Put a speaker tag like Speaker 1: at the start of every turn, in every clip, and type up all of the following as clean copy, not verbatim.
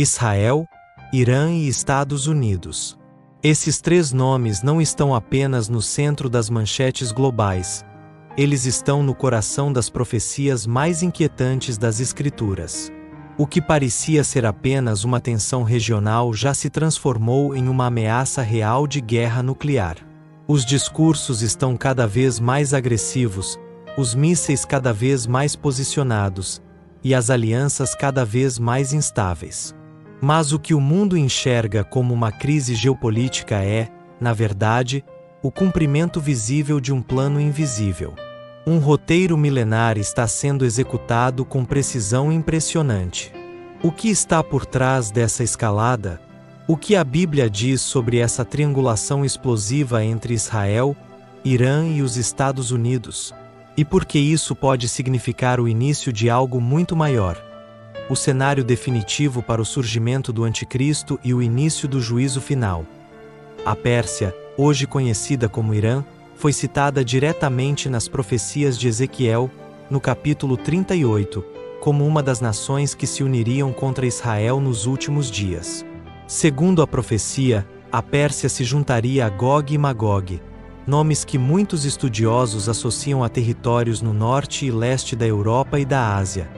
Speaker 1: Israel, Irã e Estados Unidos. Esses três nomes não estão apenas no centro das manchetes globais. Eles estão no coração das profecias mais inquietantes das Escrituras. O que parecia ser apenas uma tensão regional já se transformou em uma ameaça real de guerra nuclear. Os discursos estão cada vez mais agressivos, os mísseis cada vez mais posicionados, e as alianças cada vez mais instáveis. Mas o que o mundo enxerga como uma crise geopolítica é, na verdade, o cumprimento visível de um plano invisível. Um roteiro milenar está sendo executado com precisão impressionante. O que está por trás dessa escalada? O que a Bíblia diz sobre essa triangulação explosiva entre Israel, Irã e os Estados Unidos? E por que isso pode significar o início de algo muito maior? O cenário definitivo para o surgimento do Anticristo e o início do juízo final. A Pérsia, hoje conhecida como Irã, foi citada diretamente nas profecias de Ezequiel, no capítulo 38, como uma das nações que se uniriam contra Israel nos últimos dias. Segundo a profecia, a Pérsia se juntaria a Gog e Magog, nomes que muitos estudiosos associam a territórios no norte e leste da Europa e da Ásia,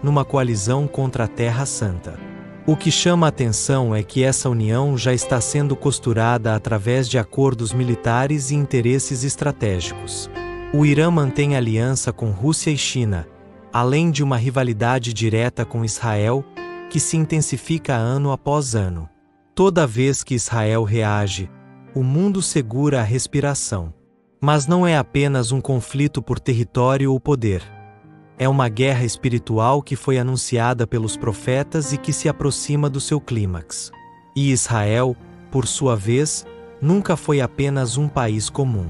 Speaker 1: numa coalizão contra a Terra Santa. O que chama a atenção é que essa união já está sendo costurada através de acordos militares e interesses estratégicos. O Irã mantém aliança com Rússia e China, além de uma rivalidade direta com Israel, que se intensifica ano após ano. Toda vez que Israel reage, o mundo segura a respiração. Mas não é apenas um conflito por território ou poder. É uma guerra espiritual que foi anunciada pelos profetas e que se aproxima do seu clímax. E Israel, por sua vez, nunca foi apenas um país comum.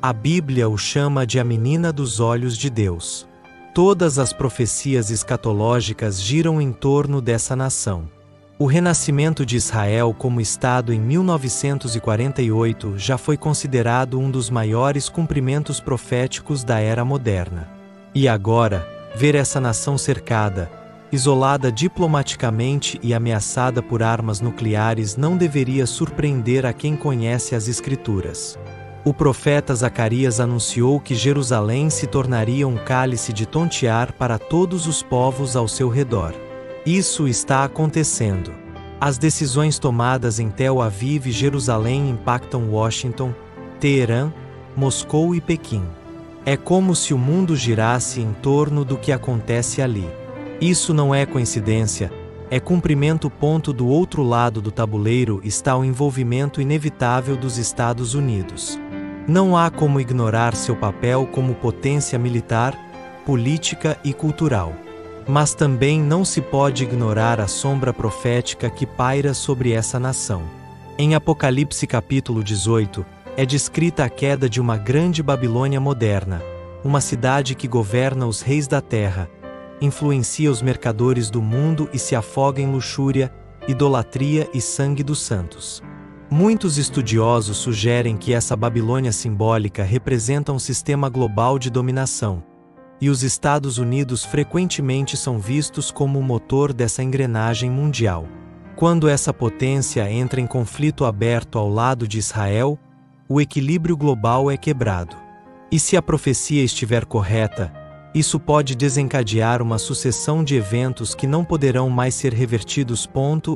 Speaker 1: A Bíblia o chama de a menina dos olhos de Deus. Todas as profecias escatológicas giram em torno dessa nação. O renascimento de Israel como Estado em 1948 já foi considerado um dos maiores cumprimentos proféticos da era moderna. E agora, ver essa nação cercada, isolada diplomaticamente e ameaçada por armas nucleares não deveria surpreender a quem conhece as Escrituras. O profeta Zacarias anunciou que Jerusalém se tornaria um cálice de tontear para todos os povos ao seu redor. Isso está acontecendo. As decisões tomadas em Tel Aviv e Jerusalém impactam Washington, Teherã, Moscou e Pequim. É como se o mundo girasse em torno do que acontece ali. Isso não é coincidência, é cumprimento. Do outro lado do tabuleiro está o envolvimento inevitável dos Estados Unidos. Não há como ignorar seu papel como potência militar, política e cultural. Mas também não se pode ignorar a sombra profética que paira sobre essa nação. Em Apocalipse capítulo 18, é descrita a queda de uma grande Babilônia moderna, uma cidade que governa os reis da terra, influencia os mercadores do mundo e se afoga em luxúria, idolatria e sangue dos santos. Muitos estudiosos sugerem que essa Babilônia simbólica representa um sistema global de dominação, e os Estados Unidos frequentemente são vistos como o motor dessa engrenagem mundial. Quando essa potência entra em conflito aberto ao lado de Israel, o equilíbrio global é quebrado. E se a profecia estiver correta, isso pode desencadear uma sucessão de eventos que não poderão mais ser revertidos.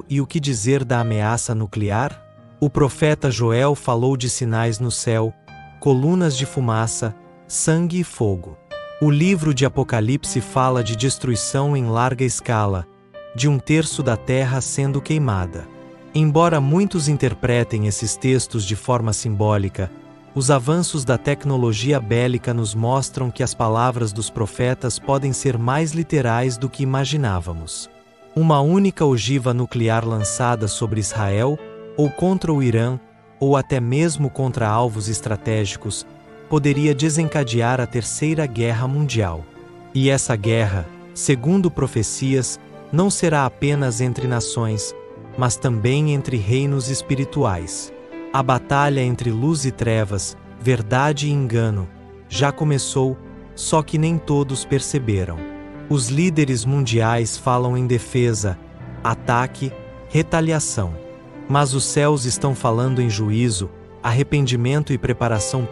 Speaker 1: E o que dizer da ameaça nuclear? O profeta Joel falou de sinais no céu, colunas de fumaça, sangue e fogo. O livro de Apocalipse fala de destruição em larga escala, de 1/3 da terra sendo queimada. Embora muitos interpretem esses textos de forma simbólica, os avanços da tecnologia bélica nos mostram que as palavras dos profetas podem ser mais literais do que imaginávamos. Uma única ogiva nuclear lançada sobre Israel, ou contra o Irã, ou até mesmo contra alvos estratégicos, poderia desencadear a Terceira Guerra Mundial. E essa guerra, segundo profecias, não será apenas entre nações, mas também entre reinos espirituais. A batalha entre luz e trevas, verdade e engano, já começou, só que nem todos perceberam. Os líderes mundiais falam em defesa, ataque, retaliação. Mas os céus estão falando em juízo, arrependimento e preparação.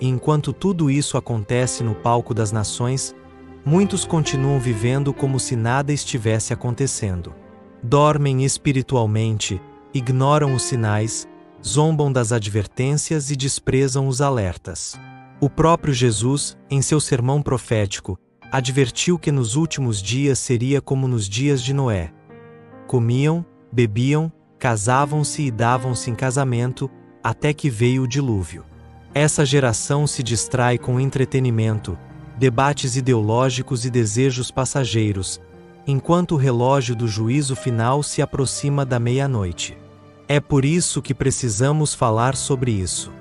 Speaker 1: E enquanto tudo isso acontece no palco das nações, muitos continuam vivendo como se nada estivesse acontecendo. Dormem espiritualmente, ignoram os sinais, zombam das advertências e desprezam os alertas. O próprio Jesus, em seu sermão profético, advertiu que nos últimos dias seria como nos dias de Noé. Comiam, bebiam, casavam-se e davam-se em casamento, até que veio o dilúvio. Essa geração se distrai com entretenimento, debates ideológicos e desejos passageiros, enquanto o relógio do juízo final se aproxima da meia-noite. É por isso que precisamos falar sobre isso.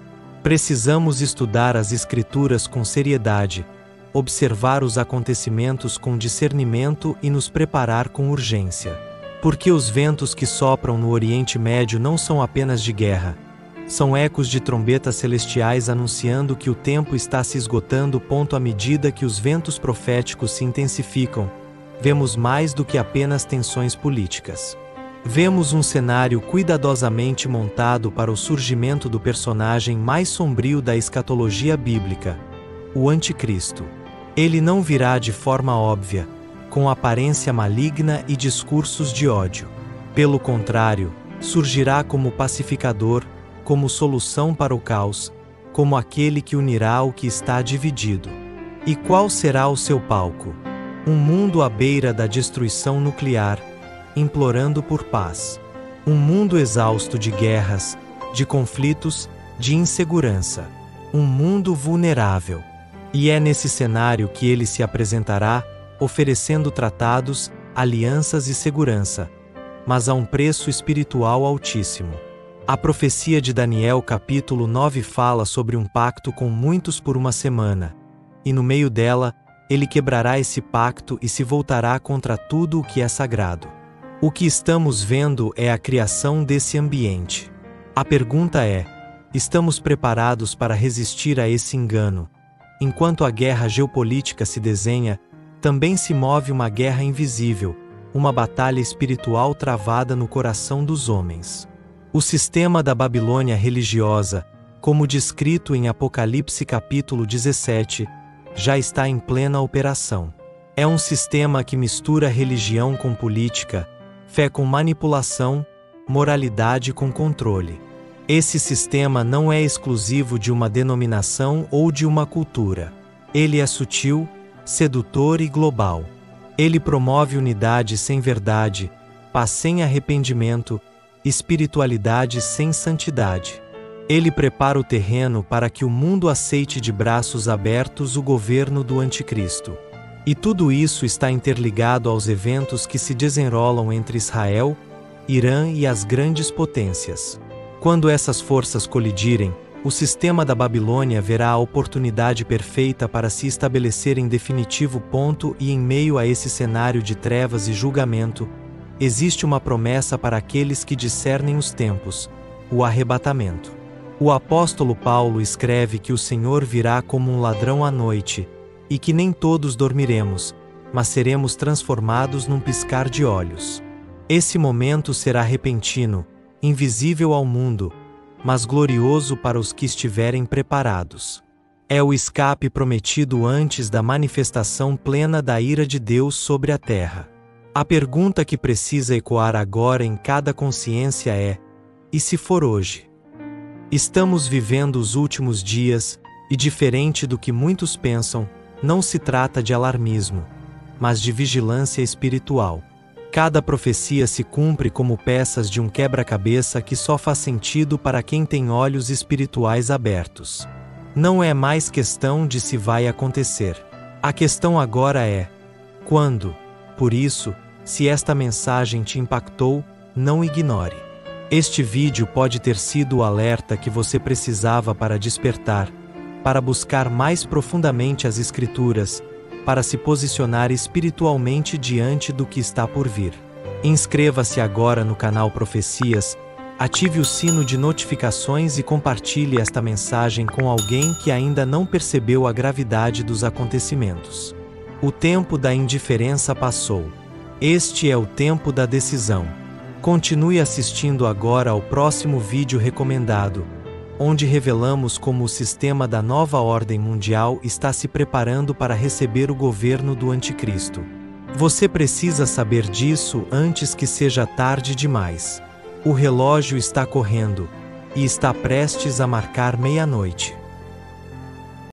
Speaker 1: Precisamos estudar as Escrituras com seriedade, observar os acontecimentos com discernimento e nos preparar com urgência. Porque os ventos que sopram no Oriente Médio não são apenas de guerra. São ecos de trombetas celestiais anunciando que o tempo está se esgotando. À medida que os ventos proféticos se intensificam, vemos mais do que apenas tensões políticas. Vemos um cenário cuidadosamente montado para o surgimento do personagem mais sombrio da escatologia bíblica, o Anticristo. Ele não virá de forma óbvia, com aparência maligna e discursos de ódio. Pelo contrário, surgirá como pacificador, como solução para o caos, como aquele que unirá o que está dividido. E qual será o seu palco? Um mundo à beira da destruição nuclear, implorando por paz. Um mundo exausto de guerras, de conflitos, de insegurança. Um mundo vulnerável. E é nesse cenário que ele se apresentará, oferecendo tratados, alianças e segurança, mas a um preço espiritual altíssimo. A profecia de Daniel capítulo 9 fala sobre um pacto com muitos por uma semana, e no meio dela, ele quebrará esse pacto e se voltará contra tudo o que é sagrado. O que estamos vendo é a criação desse ambiente. A pergunta é: estamos preparados para resistir a esse engano? Enquanto a guerra geopolítica se desenha, também se move uma guerra invisível, uma batalha espiritual travada no coração dos homens. O sistema da Babilônia religiosa, como descrito em Apocalipse capítulo 17, já está em plena operação. É um sistema que mistura religião com política, fé com manipulação, moralidade com controle. Esse sistema não é exclusivo de uma denominação ou de uma cultura. Ele é sutil, sedutor e global. Ele promove unidade sem verdade, paz sem arrependimento, espiritualidade sem santidade. Ele prepara o terreno para que o mundo aceite de braços abertos o governo do Anticristo. E tudo isso está interligado aos eventos que se desenrolam entre Israel, Irã e as grandes potências. Quando essas forças colidirem, o sistema da Babilônia verá a oportunidade perfeita para se estabelecer em definitivo. E em meio a esse cenário de trevas e julgamento, existe uma promessa para aqueles que discernem os tempos: o arrebatamento. O apóstolo Paulo escreve que o Senhor virá como um ladrão à noite, e que nem todos dormiremos, mas seremos transformados num piscar de olhos. Esse momento será repentino, invisível ao mundo, mas glorioso para os que estiverem preparados. É o escape prometido antes da manifestação plena da ira de Deus sobre a terra. A pergunta que precisa ecoar agora em cada consciência é: e se for hoje? Estamos vivendo os últimos dias, e diferente do que muitos pensam, não se trata de alarmismo, mas de vigilância espiritual. Cada profecia se cumpre como peças de um quebra-cabeça que só faz sentido para quem tem olhos espirituais abertos. Não é mais questão de se vai acontecer. A questão agora é: quando? Por isso, se esta mensagem te impactou, não ignore. Este vídeo pode ter sido o alerta que você precisava para despertar, para buscar mais profundamente as Escrituras, para se posicionar espiritualmente diante do que está por vir. Inscreva-se agora no canal Profecias, ative o sino de notificações e compartilhe esta mensagem com alguém que ainda não percebeu a gravidade dos acontecimentos. O tempo da indiferença passou. Este é o tempo da decisão. Continue assistindo agora ao próximo vídeo recomendado, onde revelamos como o sistema da nova ordem mundial está se preparando para receber o governo do Anticristo. Você precisa saber disso antes que seja tarde demais. O relógio está correndo, e está prestes a marcar meia-noite.